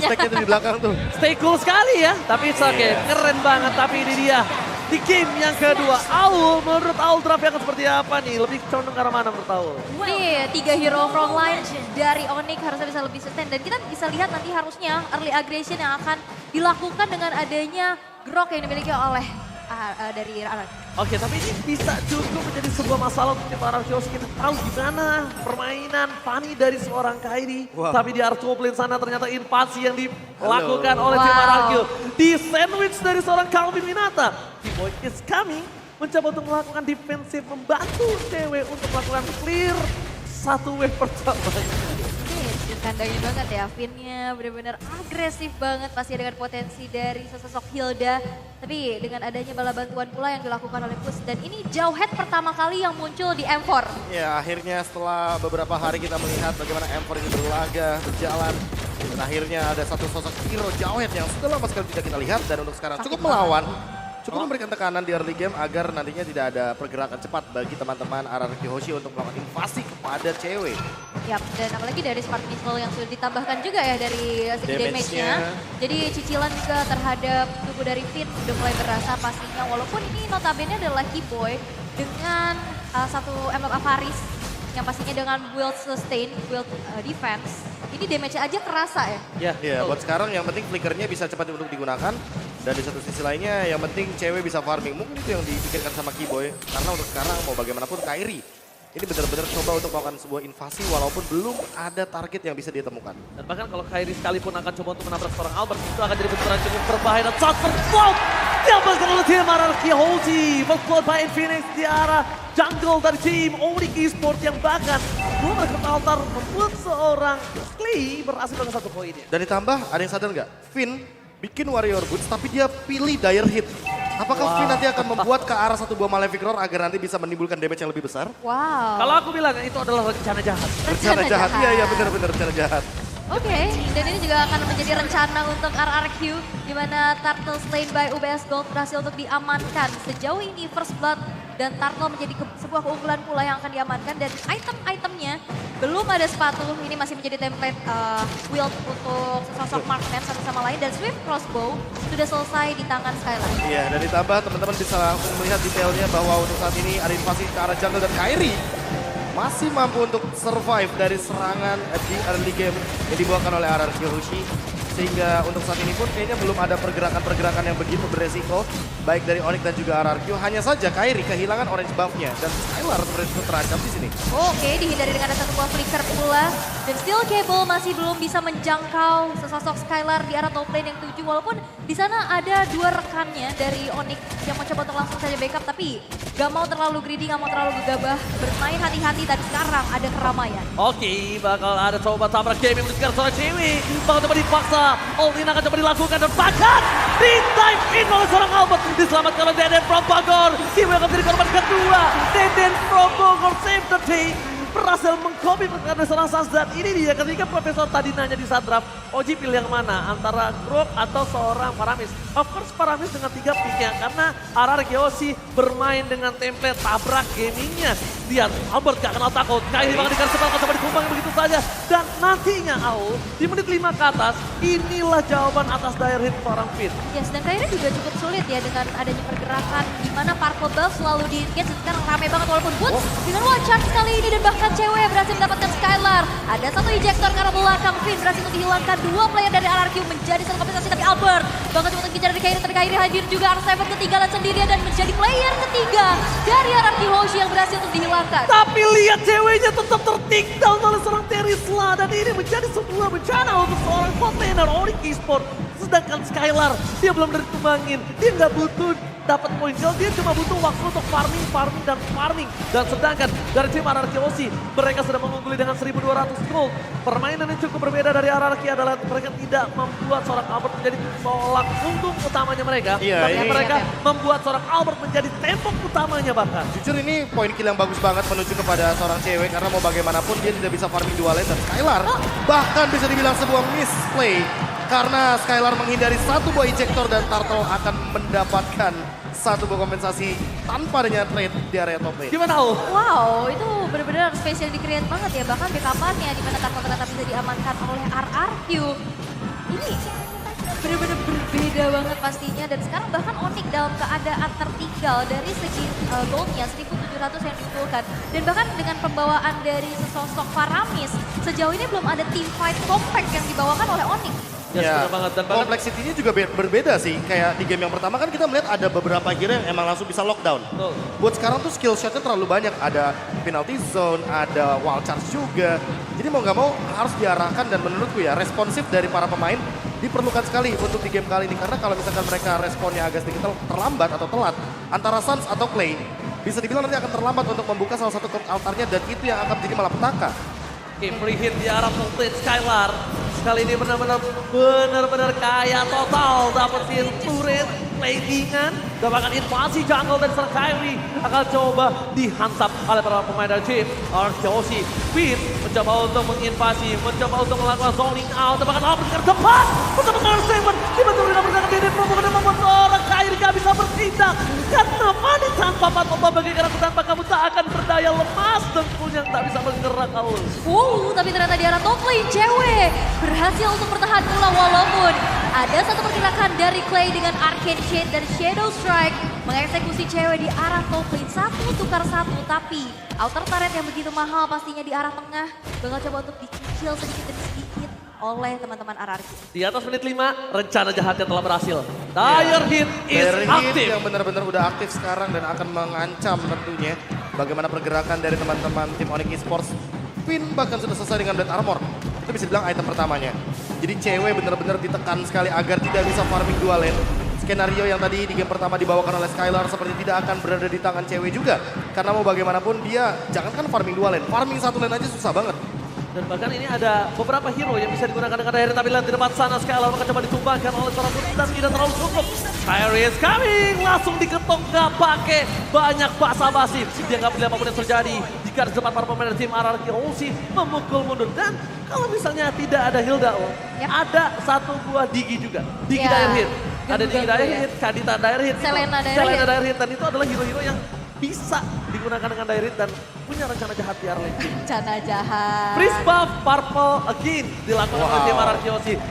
Stacknya tuh di belakang tuh. Stay cool sekali ya, tapi it's okay. Keren banget, tapi ini dia. Di game yang kedua, Aul, menurut Aul draft yang seperti apa nih? Lebih condong ke arah mana menurut Aul? Ini 3 hero frontline dari Onyx harusnya bisa lebih sustain. Dan kita bisa lihat nanti harusnya early aggression yang akan dilakukan dengan adanya grok yang dimiliki oleh dari Aran. Oke, tapi ini bisa cukup menjadi sebuah masalah untuk tim Ararkios. Kita tahu gimana permainan funny dari seorang Kairi. Wow. Tapi di art top lane sana ternyata invasi yang dilakukan Halo. oleh tim Wow. Ararkios. Di sandwich dari seorang Calvin Winata. T-Boy is coming. Mencoba untuk melakukan defensif, membantu cewek untuk melakukan clear satu wave pertama. Kandangin banget ya, Finnya benar-benar agresif banget pasti dengan potensi dari sosok Hilda. Tapi dengan adanya bala bantuan pula yang dilakukan oleh Push. Dan ini jauh head pertama kali yang muncul di M4. Ya akhirnya setelah beberapa hari kita melihat bagaimana M4 ini berlaga, berjalan. Dan akhirnya ada satu sosok hero Jawhead yang sudah lama sekali tidak kita lihat. Dan untuk sekarang Sakit cukup melawan. Cukup memberikan tekanan di early game agar nantinya tidak ada pergerakan cepat bagi teman-teman Araraki Hoshi untuk melakukan invasi kepada cewek. Yap, dan apalagi dari Spark Missile yang sudah ditambahkan juga ya dari segi damage-nya. Jadi cicilan juga terhadap tubuh dari Finn udah mulai berasa pastinya. Walaupun ini notabene adalah Keyboy dengan satu emblem Avaris yang pastinya dengan build sustain, build defense. Ini damage-nya aja kerasa ya. Ya, buat sekarang yang penting flickernya bisa cepat untuk digunakan. Dan di satu sisi lainnya yang penting cewek bisa farming. Mungkin itu yang dipikirkan sama Keyboy. Karena untuk sekarang mau bagaimanapun Kairi ini benar-benar coba untuk melakukan sebuah invasi walaupun belum ada target yang bisa dia temukan. Dan bahkan kalau Kairi sekalipun akan coba untuk menabrak seorang Albert, itu akan jadi benturan cukup berbahaya. Dan shot terflop diambilkan oleh tim Araraki Hoshi. Berflop by Infinix di arah jungle dari tim Onyx Esports yang bahkan belum mereka altar membuat seorang Clay berhasil dengan satu poinnya. Dan ditambah ada yang sadar nggak? Finn bikin Warrior Boots tapi dia pilih Dire Hit. Apakah Finn nanti akan membuat ke arah satu buah Malefic Roar agar nanti bisa menimbulkan damage yang lebih besar? Wow. Kalau aku bilang itu adalah rencana jahat. Rencana jahat, iya benar-benar rencana jahat. Oke, dan ini juga akan menjadi rencana untuk RRQ di mana Turtle slain by UBS Gold berhasil untuk diamankan. Sejauh ini First Blood dan Turtle menjadi sebuah keunggulan pula yang akan diamankan dan item-itemnya belum ada sepatu. Ini masih menjadi template wield untuk sosok marksman satu sama lain dan Swift Crossbow sudah selesai di tangan Skylar. Iya, dan ditambah teman-teman bisa langsung melihat detailnya bahwa untuk saat ini ada invasi ke arah jungle dan Kairi masih mampu untuk survive dari serangan di early game yang dibawakan oleh Araraki Hoshi. Sehingga untuk saat ini pun kayaknya belum ada pergerakan-pergerakan yang begitu beresiko. Baik dari Onyx dan juga Araraki. Hanya saja Kairi kehilangan orange buff-nya. Dan Skylar beresiko terancam di sini. Oke, dihindari dengan ada satu buah flicker pula. Dan Steel Cable masih belum bisa menjangkau sesosok Skylar di arah top lane yang 7. Walaupun di sana ada dua rekannya dari Onyx yang mencoba untuk langsung saja backup. Tapi gak mau terlalu greedy, gak mau terlalu gegabah. Bermain hati-hati dan sekarang ada keramaian. Oke, bakal ada coba tabrak game yang menunjukkan seorang cewek. Bakal coba dipaksa. All-in akan coba dilakukan dan bahkan di-dive in oleh seorang Albert. Diselamatkan oleh Deden from Bogor. Kiwi akan menjadi korban kedua. Deden from Bogor save the day. Berhasil mengcopy pergerakan dari seorang Sans dan ini dia ketika Profesor tadi nanya di saat draft. Oji pilih yang mana? Antara Grok atau seorang Paramis? Of course Paramis dengan 3 picknya karena Araraki Hoshi bermain dengan template tabrak gamingnya. Lihat Albert gak kenal takut. Kairi bakal dikasih sepak coba dikumpang begitu saja. Dan nantinya Aul di menit 5 ke atas inilah jawaban atas dire hit seorang Finn. Yes, dan Kairi juga cukup sulit ya dengan adanya pergerakan di mana Purple Buff selalu di-engage. Sekarang rame banget walaupun Woods dengan one chance kali ini dan bahkan cewek berhasil mendapatkan Skylar. Ada satu ejector ke arah belakang, Finn berhasil untuk dihilangkan. Dua player dari RRQ menjadi satu kompensasi tapi Albert bakal coba untuk kejar dari Kairi, tapi Kairi hadir juga. R7 ketinggalan sendirian dan menjadi player ketiga dari RRQ Hoshi yang berhasil untuk dihilangkan. Tapi lihat ceweknya tetap tertinggal oleh seorang Terisla dan ini menjadi sebuah bencana untuk seorang container Onyx Esports. Sedangkan Skylar dia belum ditumbangin, dia nggak butuh dapat poin kill, dia cuma butuh waktu untuk farming. Dan sedangkan dari tim Araraki Hoshi mereka sudah mengungguli dengan 1200 gold. Permainan yang cukup berbeda dari Araraki adalah mereka tidak membuat seorang Albert menjadi tolak punggung utamanya mereka. Tapi mereka membuat seorang Albert menjadi tembok utamanya bahkan. Jujur ini poin kill yang bagus banget menuju kepada seorang cewek karena mau bagaimanapun dia tidak bisa farming dua lane dan Skylar bahkan bisa dibilang sebuah misplay karena Skylar menghindari satu buah ejector dan Turtle akan mendapatkan satu buah kompensasi tanpa adanya trade di area top lane. Gimana Aul? Wow, itu benar-benar spesial di-create banget ya. Bahkan backup-nya di mana Turtle ternyata bisa diamankan oleh RRQ. ini benar-benar berbeda banget pastinya. Dan sekarang bahkan Onyx dalam keadaan tertinggal dari segi goldnya 1.700 yang dikumpulkan. Dan bahkan dengan pembawaan dari sesosok Faramis, sejauh ini belum ada team fight compact yang dibawakan oleh Onyx. Ya, benar banget. Dan bahkan Kompleksitinya juga berbeda sih. Kayak di game yang pertama kan kita melihat ada beberapa hero yang emang langsung bisa lockdown. Betul. Buat sekarang tuh skill shotnya terlalu banyak. Ada penalty zone, ada wall charge juga. Jadi mau nggak mau harus diarahkan dan menurutku ya responsif dari para pemain diperlukan sekali untuk di game kali ini. Karena kalau misalkan mereka responnya agak sedikit terlambat atau telat, antara Suns atau Clay bisa dibilang nanti akan terlambat untuk membuka salah satu altarnya dan itu yang akan menjadi malapetaka. Oke, free hit di arah full plate Skylar. Sekali ini benar-benar kaya total. Dapetin turret, platingan, dapatkan invasi jungle dan serang Kyrie. Akan coba dihantam oleh para pemain dari tim Arkeosi. Pin mencoba untuk menginvasi, mencoba untuk melakukan zoning out. Dapatkan Albert ke depan untuk mengeluarkan Seven. Dibantu dengan pergerakan Dede Pro, dan membuat seorang Kyrie gak bisa bertindak. Karena Mani tanpa Patoba bagaikan aku tanpa kamu tak akan berdaya lemas. Dengkulnya tak bisa bergerak halus. Tapi ternyata di arah top lane cewek berhasil untuk bertahan pula walaupun ada satu pergerakan dari Clay dengan Arcane Shade dan Shadow Strike mengeksekusi cewek di arah top lane. 1 tukar 1 tapi outer turret yang begitu mahal pastinya di arah tengah bakal coba untuk dicicil sedikit demi sedikit oleh teman-teman RRQ. Di atas menit 5, rencana jahatnya telah berhasil. Dire Hit is Dire Hit aktif. yang benar-benar udah aktif sekarang dan akan mengancam tentunya bagaimana pergerakan dari teman-teman tim Onyx Esports. Pin bahkan sudah selesai dengan Blade Armor. Itu bisa dibilang item pertamanya. Jadi cewek benar-benar ditekan sekali agar tidak bisa farming dua lane. Skenario yang tadi di game pertama dibawakan oleh Skylar seperti tidak akan berada di tangan cewek juga. Karena mau bagaimanapun dia jangankan farming dua lane, farming satu lane aja susah banget. Dan bahkan ini ada beberapa hero yang bisa digunakan dengan Dire, tapi lihat di depan sana Skylar akan coba ditumbangkan oleh seorang putri dan tidak terlalu cukup. Kyrie is coming, langsung diketok nggak pakai banyak basa-basi. Dia nggak peduli apapun yang terjadi. Jika di depan para pemain dari tim RRQ Osi memukul mundur. Dan kalau misalnya tidak ada Hilda, ada satu buah Digi juga. Digi Dire Hit. Ada Digi Dire Hit, Kadita Dire Hit. Selena Dire Selena Hit. Dire Hit. Dan itu adalah hero-hero yang bisa digunakan dengan Dire Hit dan punya rencana jahat di early game. Rencana jahat. Freeze buff purple again dilakukan oleh tim RRQ.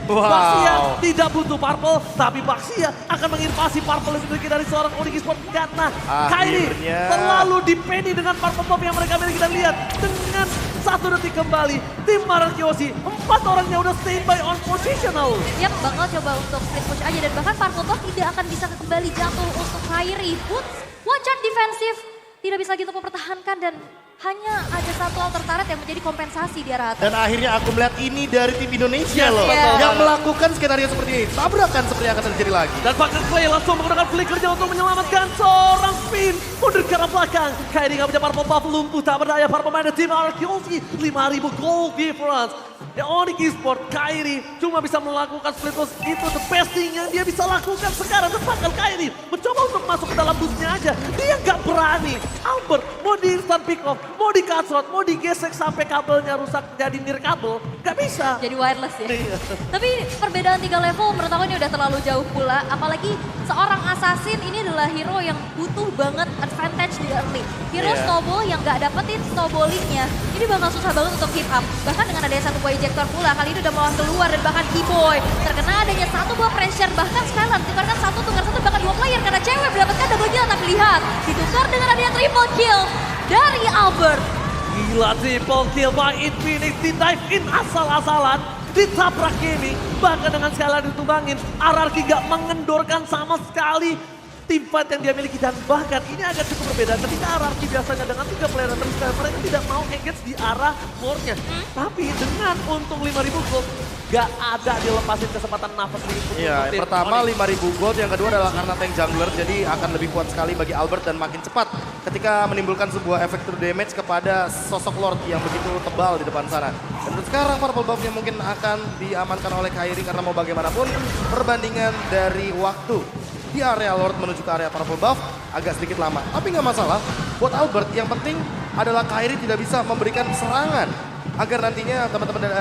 Wow. Baxia tidak butuh purple, tapi Baxia akan menginvasi purple yang dimiliki dari seorang Onyx Esports karena Kyrie Akhirnya. terlalu dipeni dengan purple buff yang mereka miliki. Dan lihat dengan 1 detik kembali tim RRQ 4 orangnya udah standby on positional. Yap, bakal coba untuk split push aja dan bahkan Purple Buff tidak akan bisa kembali jatuh untuk Kyrie. Boots, one shot defensif, tidak bisa gitu mempertahankan dan hanya ada satu alter turret yang menjadi kompensasi di arah atas. Dan akhirnya aku melihat ini dari tim Indonesia loh. betul. Yang melakukan skenario seperti ini. Tabrakan seperti yang akan terjadi lagi. Dan bahkan Clay langsung menggunakan flickernya untuk menyelamatkan seorang Pin. Mundur ke arah belakang. Kyrie nggak punya purple buff, lumpuh tak berdaya para pemain tim RRQ. 5.000 gold difference. Onyx Esports, Kyrie cuma bisa melakukan split push. Itu the best thing yang dia bisa lakukan sekarang. Dan bahkan Kyrie mencoba untuk masuk ke dalam busnya aja. Dia nggak berani. Albert mau di instant pick off, mau di cut shot, mau digesek sampai kabelnya rusak jadi nirkabel. Nggak bisa. Jadi wireless ya. Iya. Tapi perbedaan 3 level menurut aku ini udah terlalu jauh pula. Apalagi seorang assassin ini adalah hero yang butuh banget advantage di early. Hero Iya. snowball yang nggak dapetin snowballingnya. Ini bakal susah banget untuk keep up. Bahkan dengan adanya satu buah ejector pula, kali ini udah melawan keluar dan bahkan Keyboy. Terkena adanya satu buah pressure, bahkan Skylar tukarkan 1 tukar 1 bahkan 2 player karena cewek mendapatkan double kill. Tapi lihat, ditukar dengan adanya triple kill dari Albert. Gila triple kill by Infinity, dive in asal-asalan, ditabrak gaming, bahkan dengan Skylar ditumbangin, RRQ gak mengendorkan sama sekali tim fight yang dia miliki. Dan bahkan ini agak cukup berbeda ketika RRQ biasanya dengan 3 player terus mereka tidak mau engage di arah core-nya. Tapi dengan untung 5.000 gold, gak ada dilepasin kesempatan nafas sedikit. Iya, yang pertama 5.000 gold, yang kedua adalah karena tank jungler, jadi akan lebih kuat sekali bagi Albert dan makin cepat ketika menimbulkan sebuah efek true damage kepada sosok Lord yang begitu tebal di depan sana. Dan untuk sekarang purple buff-nya mungkin akan diamankan oleh Kyrie karena mau bagaimanapun perbandingan dari waktu di area Lord menuju ke area purple buff agak sedikit lama. Tapi nggak masalah, buat Albert yang penting adalah Kyrie tidak bisa memberikan serangan agar nantinya teman-teman dari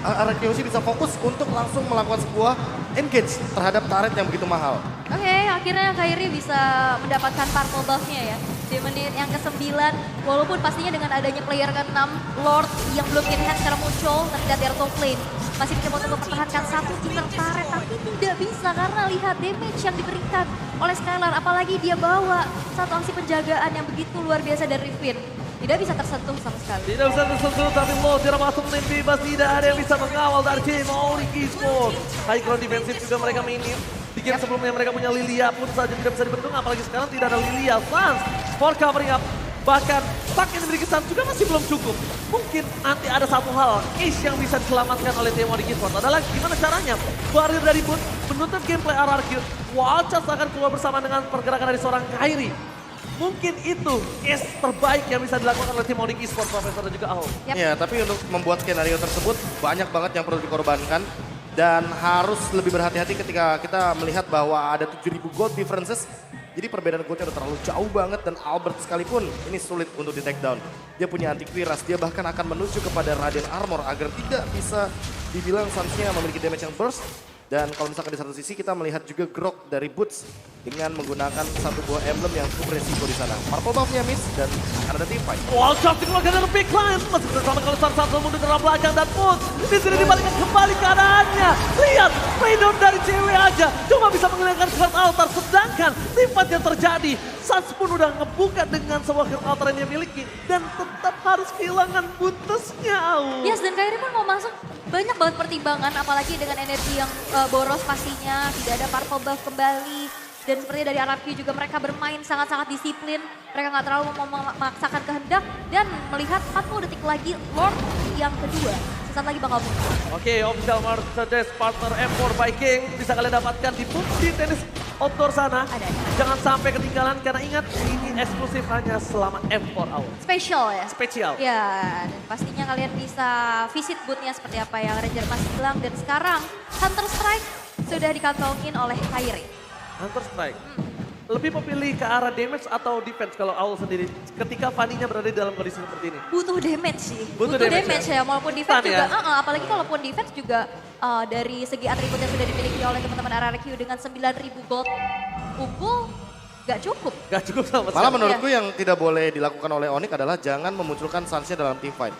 RRQ bisa fokus untuk langsung melakukan sebuah engage terhadap turret yang begitu mahal. Oke, akhirnya Kyrie bisa mendapatkan purple buff-nya ya. Di menit yang ke-9, walaupun pastinya dengan adanya player ke-6, Lord yang belum in hand secara muncul terlihat dari top lane. masih mencoba untuk mempertahankan satu inner turret, tapi tidak bisa karena lihat damage yang diberikan oleh Skylar. Apalagi dia bawa satu aksi penjagaan yang begitu luar biasa dari Finn. Tidak bisa tersentuh sama sekali. Tidak bisa tersentuh, tapi Low tidak masuk lane bebas. Tidak ada yang bisa mengawal dari tim Onyx Esports. High ground defensif juga mereka minim. Di game sebelumnya mereka punya Lilia pun saja tidak bisa dibendung. Apalagi sekarang tidak ada Lilia. Sans for covering up. Bahkan stack yang dimiliki Sans juga masih belum cukup. Mungkin nanti ada satu hal Ace yang bisa diselamatkan oleh tim Onyx Esports adalah gimana caranya Barir dari Boon menutup gameplay RRQ. Wildcats akan keluar bersama dengan pergerakan dari seorang Kairi. Mungkin itu ace terbaik yang bisa dilakukan oleh tim Onyx Esports, Profesor dan juga Aho. Ya, tapi untuk membuat skenario tersebut banyak banget yang perlu dikorbankan. Dan harus lebih berhati-hati ketika kita melihat bahwa ada 7.000 gold differences. Jadi perbedaan goldnya udah terlalu jauh banget dan Albert sekalipun ini sulit untuk di take down. Dia punya antivirus, dia bahkan akan menuju kepada Radiant Armor agar tidak bisa dibilang Sans-nya memiliki damage yang burst. Dan kalau misalkan di satu sisi kita melihat juga grok dari Boots dengan menggunakan satu buah emblem yang cukup resiko di sana. Purple buff-nya miss dan akan ada team fight. Wildcats dikeluarkan dari big line. Masih bersama kalau satu mundur ke arah belakang dan Boots. Di sini dibalikan kembali keadaannya. Lihat, playdown dari cewek aja. Cuma bisa menghilangkan Heart Altar. Sedangkan team fight yang terjadi. Sans pun udah ngebuka dengan sebuah Heart Altar yang dia miliki. Dan tetap harus kehilangan Bootsnya. Yes, dan Kairi pun mau masuk. Banyak banget pertimbangan, apalagi dengan energi yang boros pastinya. Tidak ada purple buff kembali. Dan sepertinya dari RRQ juga mereka bermain sangat-sangat disiplin. Mereka nggak terlalu memaksakan kehendak. Dan melihat 40 detik lagi Lord yang kedua. Sesaat lagi bakal muncul. Oke, official Mercedes partner M4 Viking. Bisa kalian dapatkan di booth di tenis outdoor sana. Ada. Jangan sampai ketinggalan karena ingat ini eksklusif hanya selama M4 hour. Spesial ya? Spesial. Ya, dan pastinya kalian bisa visit boothnya seperti apa yang Ranger masih bilang. Dan sekarang Hunter Strike sudah dikantongin oleh Kairi. Hunter Strike. Lebih memilih ke arah damage atau defense kalau Owl sendiri ketika Fanny-nya berada di dalam kondisi seperti ini? Butuh damage sih. Butuh damage ya, maupun defense Stun juga. ya? Apalagi kalaupun defense juga dari segi atribut yang sudah dimiliki oleh teman-teman RRQ dengan 9.000 gold unggul, gak cukup. Gak cukup sama sekali. Malah menurutku yang tidak boleh dilakukan oleh Onyx adalah jangan memunculkan Sans-nya dalam team fight.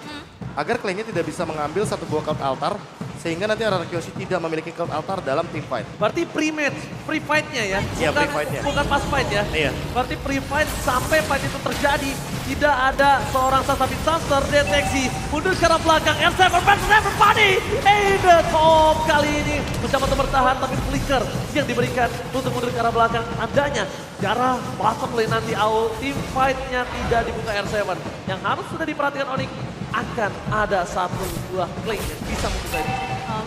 Agar klien tidak bisa mengambil satu buah cloud altar sehingga nanti RRQ tidak memiliki cloud altar dalam team fight. Berarti pre-match, pre-fight-nya ya? Iya, pre-fight-nya. Bukan pas fight ya? Iya. Berarti pre-fight sampai fight itu terjadi, tidak ada seorang Sans terdeteksi. Mundur ke arah belakang, R7 versus everybody! The top kali ini mencoba untuk bertahan, tapi flicker yang diberikan untuk mundur ke arah belakang. Tandanya, cara bottom lane nanti Owl, team fight-nya tidak dibuka R7. Yang harus sudah diperhatikan Onyx, akan ada satu buah claim yang bisa membuka ini.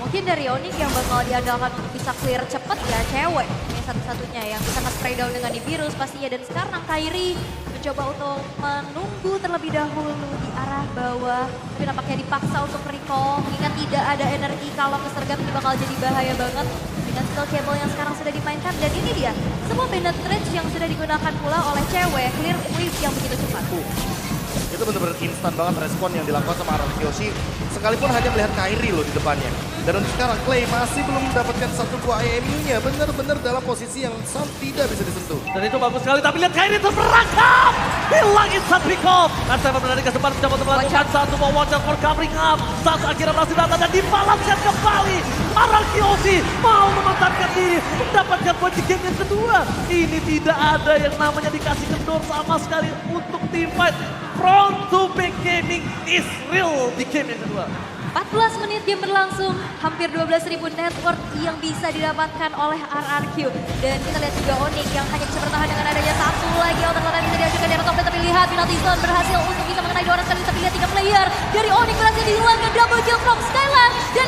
Mungkin dari Onyx yang bakal diandalkan untuk bisa clear cepet ya cewek. Yang satu-satunya yang bisa nge-spray down dengan Ibirus pastinya. Dan sekarang Kairi mencoba untuk menunggu terlebih dahulu di arah bawah. Tapi nampaknya dipaksa untuk recall. Mengingat tidak ada energi kalau kesergap ini bakal jadi bahaya banget. Dengan skill cable yang sekarang sudah dimainkan. Dan ini dia, sebuah penetrate yang sudah digunakan pula oleh cewek. Clear wave yang begitu cepat. Itu benar-benar instan banget respon yang dilakukan sama RRQ. Sekalipun hanya melihat Kairi loh di depannya. Dan untuk sekarang Clay masih belum mendapatkan satu buah IMU-nya. Benar-benar dalam posisi yang tidak bisa disentuh. Dan itu bagus sekali, tapi lihat Kairi terperangkap! Hilang instant recall! R7 menarik ke depan, mencoba untuk melakukan satu buah watcher for covering up. Saat akhirnya berhasil datang dan dibalaskan kembali. RRQ mau memantapkan diri, mendapatkan poin di game yang kedua. Ini tidak ada yang namanya dikasih kendor sama sekali untuk team fight. Front to back gaming is real di game yang kedua. 14 menit game berlangsung, hampir 12.000 network yang bisa didapatkan oleh RRQ. Dan kita lihat juga Onyx yang hanya bisa bertahan dengan adanya satu lagi outer yang bisa diajukan dari top lane. Tapi lihat penalty zone berhasil untuk bisa mengenai 2 orang sekali. Tapi lihat 3 player dari Onyx berhasil dihilangkan, double kill from Skylar. Dan